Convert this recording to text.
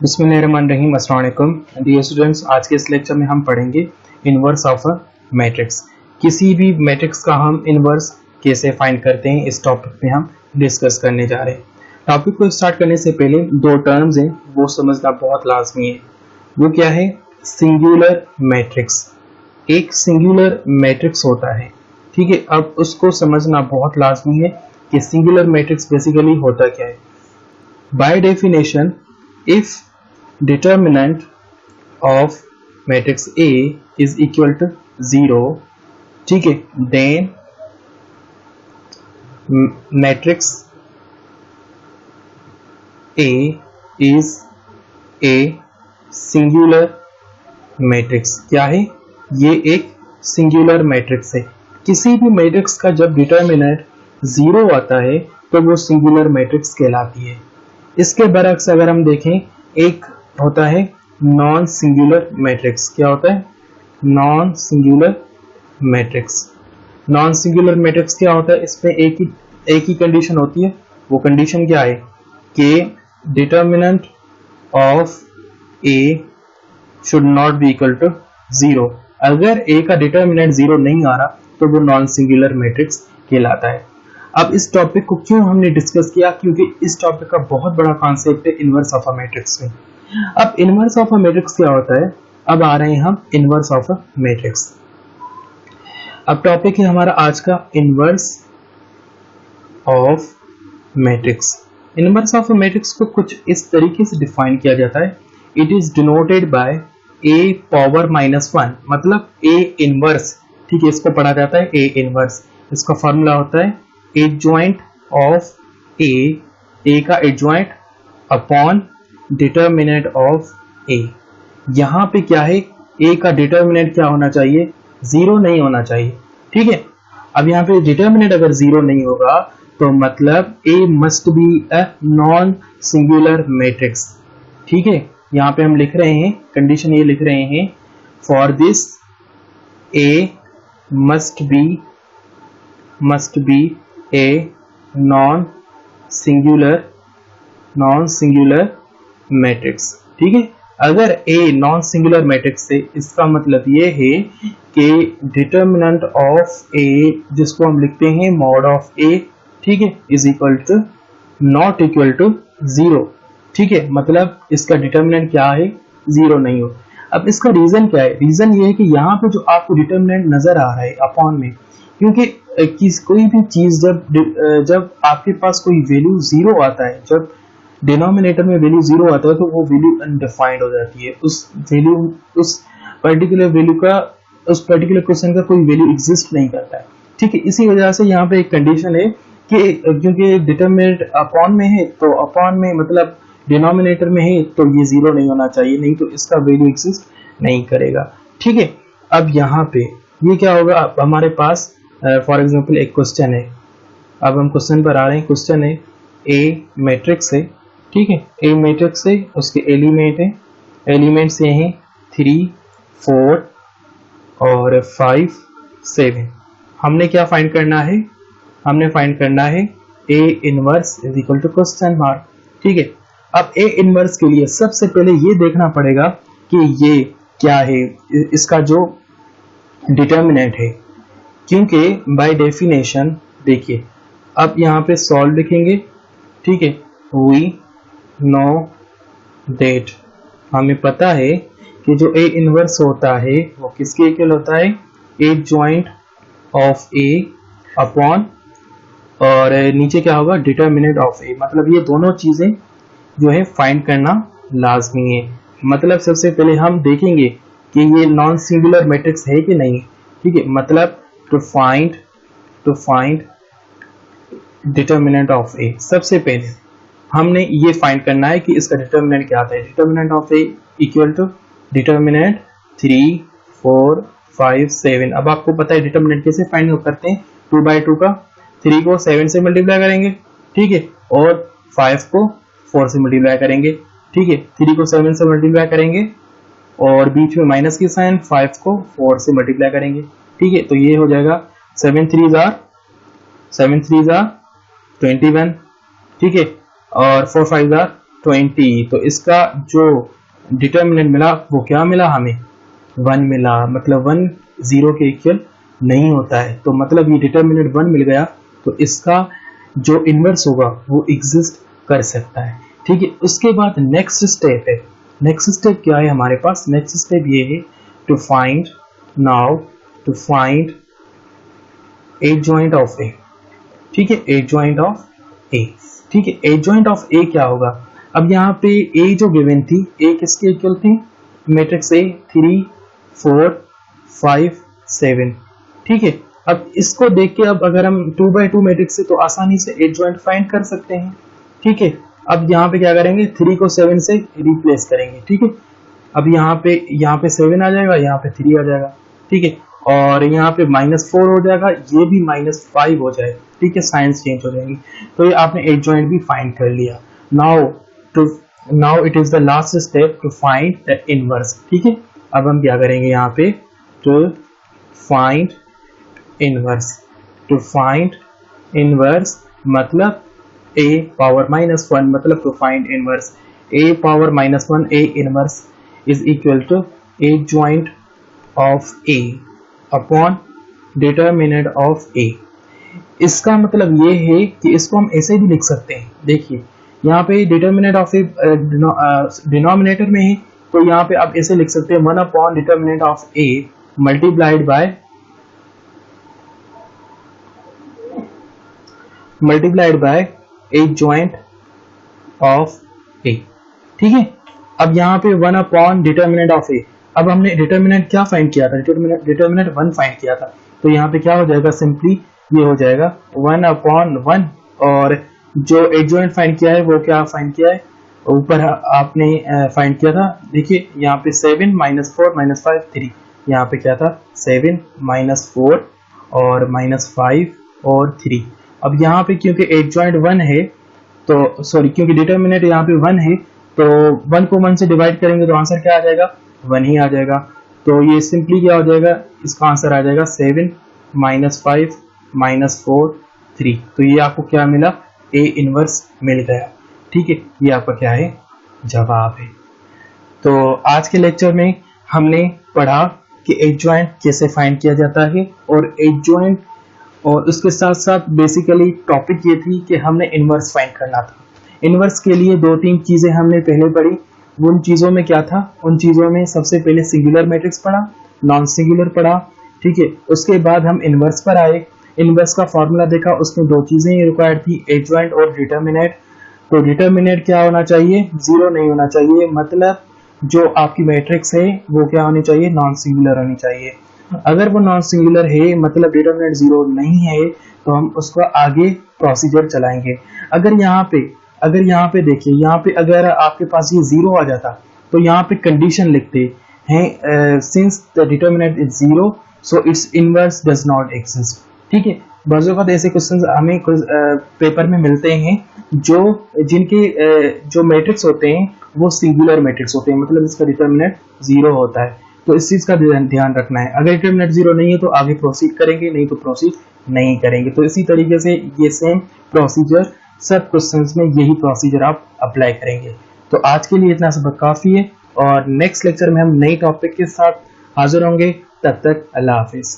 बिस्मिल्लाहिर्रहमानिर्रहीम। अस्सलाम वालेकुम डियर स्टूडेंट्स, आज के इस लेक्चर में हम पढ़ेंगे इनवर्स ऑफ अ मैट्रिक्स। किसी भी मैट्रिक्स का हम इनवर्स कैसे फाइंड करते हैं, इस टॉपिक पे हम डिस्कस करने जा रहे हैं। टॉपिक को स्टार्ट करने से पहले दो टर्म्स हैं वो समझना बहुत लाजमी है। वो क्या है? Singular matrix. एक सिंगुलर मैट्रिक्स होता है, ठीक है। अब उसको समझना बहुत लाजमी है कि सिंगुलर मैट्रिक्स बेसिकली होता क्या है। By definition, if determinant of matrix A is equal to 0, ठीक है, then matrix A is a singular matrix। क्या है ये? एक सिंगुलर मैट्रिक्स है। किसी भी मैट्रिक्स का जब डिटर्मिनेंट 0 आता है तो वो सिंगुलर मैट्रिक्स कहलाती है। इसके बरक्स अगर हम देखें, एक होता है नॉन सिंगुलर मैट्रिक्स। क्या होता है? Non singular matrix. Non singular matrix क्या होता है? इसमें एक ही कंडीशन होती है। वो कंडीशन क्या है कि determinant of A should not be equal to 0। अगर ए का डिटर्मिनेंट 0 नहीं आ रहा तो वो नॉन सिंगुलर मैट्रिक्स कहलाता है। अब इस टॉपिक को क्यों हमने डिस्कस किया? क्योंकि इस टॉपिक का बहुत बड़ा कॉन्सेप्ट है इनवर्स ऑफ अ मैट्रिक्स में। अब इनवर्स ऑफ अ मैट्रिक्स क्या होता है? अब आ रहे हैं हम इनवर्स ऑफ अ मैट्रिक्स। अब टॉपिक है हमारा आज का inverse of matrix. Inverse of a matrix को कुछ इस तरीके से डिफाइन किया जाता है। It is denoted by A power -1, मतलब ए इनवर्स, ठीक है। इसको पढ़ा जाता है ए इनवर्स। इसका फॉर्मूला होता है एडजॉइंट ऑफ ए का एडजॉइंट अपॉन डिटर्मिनेंट ऑफ ए। यहां पे क्या है? ए का डिटर्मिनेंट क्या होना चाहिए? 0 नहीं होना चाहिए, ठीक है। अब यहाँ पे डिटर्मिनेंट अगर 0 नहीं होगा तो मतलब A must be a non singular matrix, ठीक है। यहाँ पे हम लिख रहे हैं, कंडीशन ये लिख रहे हैं, for this A must B a non singular matrix, ठीक है। अगर ए नॉन सिंगुलर मैट्रिक्स है, इसका मतलब ये है कि डिटर्मिनेंट ऑफ ए, जिसको हम लिखते हैं मॉड ऑफ ए, ठीक है, is equal to not equal to 0, ठीक है। मतलब इसका डिटर्मिनेंट क्या है? 0 नहीं हो। अब इसका रीजन क्या है? रीजन ये है कि यहाँ पे जो आपको डिटर्मिनेंट नजर आ रहा है अपॉन में, क्योंकि कोई भी चीज जब आपके पास कोई वैल्यू 0 आता है, जब डिनोमिनेटर में वैल्यू 0 आता है तो वो वैल्यू अनडिफाइंड हो जाती है। उस पर्टिकुलर क्वेश्चन का कोई वैल्यू एग्जिस्ट नहीं करता है, ठीक है। इसी वजह से यहाँ पे एक कंडीशन है कि क्योंकि डिटर्मिनेंट अपॉन में है तो अपॉन में मतलब डिनोमिनेटर में है तो ये 0 नहीं होना चाहिए, नहीं तो इसका वैल्यू एग्जिस्ट नहीं करेगा, ठीक है। अब यहाँ पे ये क्या होगा? अब हमारे पास फॉर एग्जांपल एक क्वेश्चन है। अब हम क्वेश्चन पर आ रहे हैं। क्वेश्चन है ए मैट्रिक्स है, ठीक है। ए मैट्रिक्स है, उसके एलिमेंट्स ये हैं 3, 4 और 5, 7। हमने क्या फाइंड करना है? हमने फाइंड करना है A inverse is equal to question mark, ठीक है। अब ए इनवर्स के लिए सबसे पहले ये देखना पड़ेगा कि ये क्या है, इसका जो डिटर्मिनेंट है, क्योंकि बाय डेफिनेशन देखिए, अब यहाँ पे सॉल्व लिखेंगे, ठीक है। वी नो दैट, हमें पता है कि जो ए इनवर्स होता है वो किसके इक्वल होता है? एडजॉइंट ऑफ ए अपॉन, और नीचे क्या होगा? डिटर्मिनेंट ऑफ ए। मतलब ये दोनों चीजें जो है फाइंड करना लाजमी है। मतलब सबसे पहले हम देखेंगे कि ये नॉन सिंगुलर मैट्रिक्स है कि नहीं, ठीक है। मतलब टू फाइंड डिटर्मिनेंट ऑफ ए, सबसे पहले हमने ये फाइंड करना है कि इसका डिटर्मिनेंट क्या आता है। Determinant of A equal to determinant 3, 4, 5, 7। अब आपको पता है डिटर्मिनेंट कैसे फाइंड करते हैं? 2/2 का 3 को 7 से मल्टीप्लाई करेंगे, ठीक है, और 5 को 4 से मल्टीप्लाई करेंगे, ठीक है। 3 को 7 से मल्टीप्लाई करेंगे और बीच में माइनस की साइन, 5 को 4 से मल्टीप्लाई करेंगे, ठीक है। तो ये हो जाएगा 7 3 जार 21, ठीक है, और 4 5 जार 20, तो इसका जो डिटर्मिनेंट मिला वो क्या मिला हमें, 1 मिला। मतलब 1 0 के इक्वल नहीं होता है, तो मतलब ये डिटर्मिनेंट 1 मिल गया, तो इसका जो इनवर्स होगा वो एग्जिस्ट कर सकता है। ठीक है, उसके बाद नेक्स्ट स्टेप है। नेक्स्ट स्टेप क्या है हमारे पास, नेक्स्ट स्टेप ये है to find adjoint of A. ठीक है, एडजॉइंट ऑफ ए। ठीक है, एडजॉइंट ऑफ ए क्या होगा, अब यहाँ पे ए जो गिवन थी, ए किसके इक्वल थी, मैट्रिक्स ए 3 4 5 7। ठीक है, अब इसको देख के अब अगर हम 2x2 मैट्रिक्स से तो आसानी से एडजॉइंट फाइंड कर सकते हैं। ठीक है, अब यहाँ पे क्या करेंगे, 3 को 7 से रिप्लेस करेंगे। ठीक है, अब यहाँ पे 7 आ जाएगा, यहाँ पे 3 आ जाएगा। ठीक है, और यहाँ पे -4 हो जाएगा, ये भी -5 हो जाएगा। ठीक है, साइंस चेंज हो जाएगी। तो ये आपने एडजॉइंट भी फाइंड कर लिया। Now it is the last step to find the inverse. ठीक है, अब हम क्या करेंगे यहाँ पे, टू फाइंड इनवर्स मतलब a पावर -1, मतलब to find inverse a power -1 a inverse is equal to adjoint of a upon determinant of a। इसका मतलब ये है कि इसको हम ऐसे भी लिख सकते हैं। देखिए यहाँ पे डिटर्मिनेंट ऑफ ए डिनोमिनेटर में है, तो यहाँ पे आप ऐसे लिख सकते हैं 1 upon determinant of a multiplied by adjoint of a। ठीक है, अब यहाँ पे 1 अपॉन डिटर्मिनेंट ऑफ a। अब हमने डिटर्मिनेंट क्या फाइंड किया था, डिटर्मिनेंट 1 फाइंड किया था, तो यहाँ पे क्या हो जाएगा, सिंपली ये हो जाएगा 1 अपॉन 1, और जो एडजॉइंट फाइंड किया है वो क्या फाइंड किया है, ऊपर आपने फाइंड किया था। देखिए यहाँ पे 7 -4 -5 3, यहाँ पे क्या था 7 -4 और -5 और 3। अब यहाँ पे क्योंकि एडजॉइंट 1 है, तो सॉरी क्योंकि डिटर्मिनेंट यहाँ पे 1 है, तो 1 को 1 से डिवाइड करेंगे तो आंसर क्या आ जाएगा, 1 ही आ जाएगा। तो ये सिंपली क्या हो जाएगा, इसका आंसर आ जाएगा 7 -5 -4 3। तो ये आपको क्या मिला, ए इनवर्स मिल गया। ठीक है, ये आपका क्या है, जवाब है। तो आज के लेक्चर में हमने पढ़ा कि एडजॉइंट कैसे फाइंड किया जाता है, और एडजॉइंट और उसके साथ साथ बेसिकली टॉपिक ये थी कि हमने इनवर्स फाइंड करना था। इनवर्स के लिए 2-3 चीजें हमने पहले पढ़ी। उन चीजों में क्या था, उन चीजों में सबसे पहले सिंगुलर मैट्रिक्स पढ़ा, नॉन सिंगुलर पढ़ा। ठीक है, उसके बाद हम इनवर्स पर आए, इनवर्स का फॉर्मूला देखा, उसमें 2 चीजें रिक्वायर्ड थी, एडजॉइंट और डिटर्मिनेंट। तो डिटर्मिनेंट क्या होना चाहिए, 0 नहीं होना चाहिए, मतलब जो आपकी मैट्रिक्स है वो क्या होनी चाहिए, नॉन सिंगुलर होनी चाहिए। अगर वो नॉन सिंगुलर है, मतलब डिटर्मिनेंट 0 नहीं है, तो हम उसको आगे प्रोसीजर चलाएंगे। अगर यहाँ पे देखिए, यहाँ पे अगर आपके पास ये 0 आ जाता, तो यहाँ पे कंडीशन लिखते हैं, since the determinant is 0 so it's inverse does not exist. ठीक है, बाज़ औक़ात ऐसे क्वेश्चंस हमें पेपर में मिलते हैं जिनके जो मैट्रिक्स होते हैं वो सिंगुलर मैट्रिक्स होते हैं, मतलब इसका डिटर्मिनेंट 0 होता है। तो इस चीज का ध्यान रखना है, अगर डिटर्मिनेंट 0 नहीं है तो आगे प्रोसीड करेंगे, नहीं तो प्रोसीड नहीं करेंगे। तो इसी तरीके से ये सेम प्रोसीजर सब क्वेश्चंस में यही प्रोसीजर आप अप्लाई करेंगे। तो आज के लिए इतना सबक काफी है, और नेक्स्ट लेक्चर में हम नई टॉपिक के साथ हाजिर होंगे। तब तक अल्लाह हाफिज।